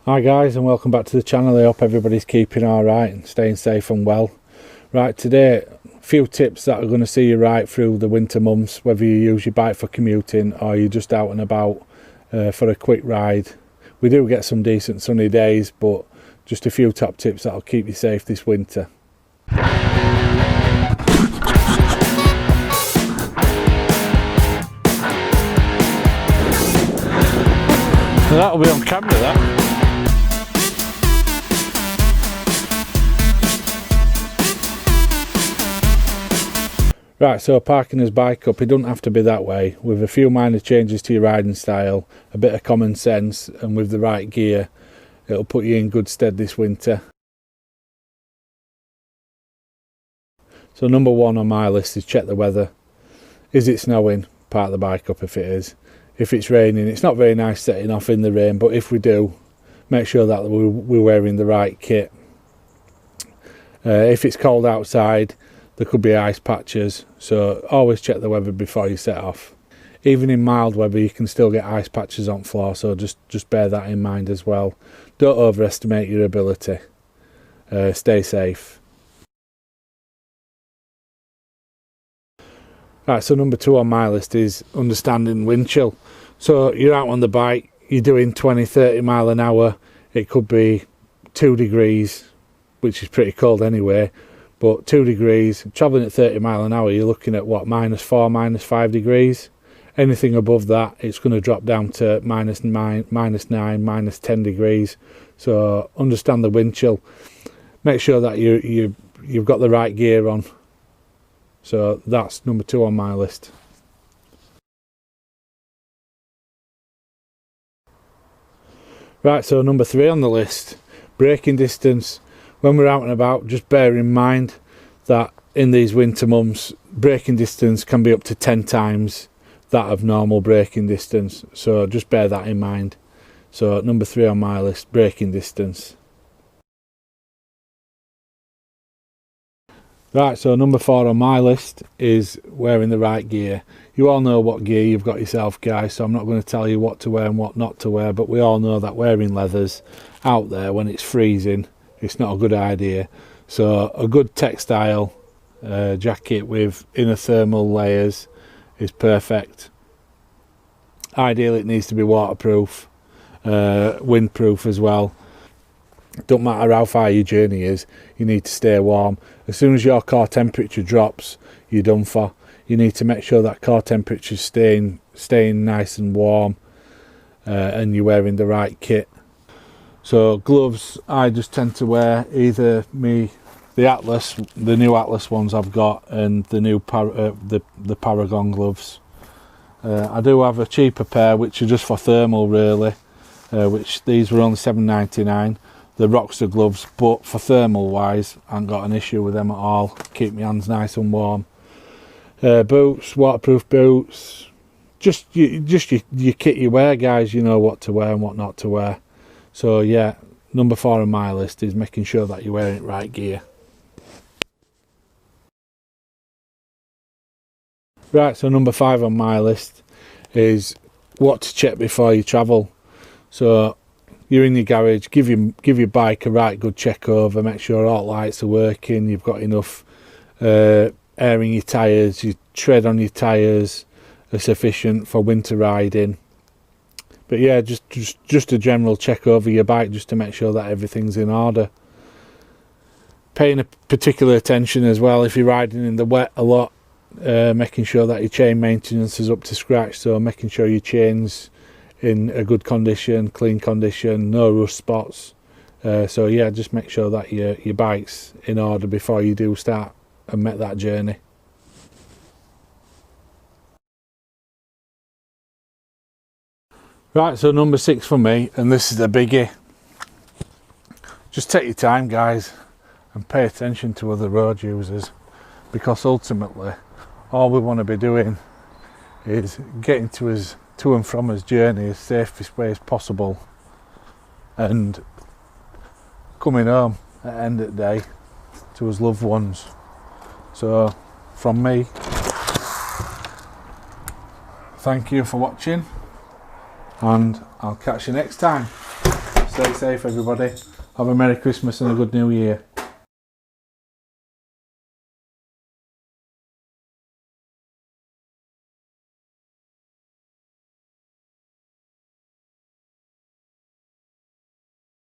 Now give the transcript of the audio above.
Hi guys, and welcome back to the channel. I hope everybody's keeping alright and staying safe and well. Right, today a few tips that are going to see you right through the winter months, whether you use your bike for commuting or you're just out and about for a quick ride. We do get some decent sunny days, but just a few top tips that'll keep you safe this winter. That'll be on camera, that. Right, so parking his bike up, it doesn't have to be that way. With a few minor changes to your riding style, a bit of common sense, and with the right gear, it'll put you in good stead this winter. So number one on my list is check the weather. Is it snowing? Park the bike up if it is. If it's raining, it's not very nice setting off in the rain, but if we do, make sure that we're wearing the right kit. If it's cold outside, there could be ice patches, so always check the weather before you set off. Even in mild weather you can still get ice patches on floor, so just bear that in mind as well. Don't overestimate your ability. Stay safe. Right, so number two on my list is understanding wind chill. So you're out on the bike, you're doing 20-30 mile an hour, it could be 2 degrees, which is pretty cold anyway. But 2 degrees, travelling at 30 mile an hour, you're looking at what, -4, -5 degrees. Anything above that, it's going to drop down to -9, -9, -10 degrees. So understand the wind chill. Make sure that you've got the right gear on. So that's number two on my list. Right, so number three on the list, braking distance. When we're out and about, just bear in mind that in these winter months, braking distance can be up to 10 times that of normal braking distance. So just bear that in mind. So number three on my list, braking distance. Right, so number four on my list is wearing the right gear. You all know what gear you've got yourself, guys, so I'm not going to tell you what to wear and what not to wear, but we all know that wearing leathers out there when it's freezing, it's not a good idea. So a good textile jacket with inner thermal layers is perfect. Ideally it needs to be waterproof, windproof as well. Don't matter how far your journey is, you need to stay warm. As soon as your core temperature drops, you're done for. You need to make sure that core temperature is staying nice and warm, and you're wearing the right kit. So gloves, I just tend to wear either the Atlas, the new Atlas ones I've got, and the new the Paragon gloves. I do have a cheaper pair which are just for thermal really, which these were only $7.99. The Rockstar gloves, but for thermal wise, I haven't got an issue with them at all. Keep my hands nice and warm. Boots, waterproof boots. Just your kit you wear, guys. You know what to wear and what not to wear. So yeah, number four on my list is making sure that you're wearing the right gear. Right, so number five on my list is what to check before you travel. So you're in your garage, give your bike a right good check over, make sure all lights are working, you've got enough air in your tyres, your tread on your tyres are sufficient for winter riding. But yeah, just a general check over your bike just to make sure that everything's in order. Paying a particular attention as well if you're riding in the wet a lot, making sure that your chain maintenance is up to scratch, so making sure your chain's in a good condition, clean condition, no rust spots. So yeah, just make sure that your bike's in order before you do start and make that journey. Right, so number six for me, and this is a biggie. Just take your time, guys, and pay attention to other road users, because ultimately all we want to be doing is getting to and from his journey as safest way as possible, and coming home at the end of the day to his loved ones. So from me, thank you for watching, and I'll catch you next time. Stay safe, everybody. Have a Merry Christmas and a good New Year.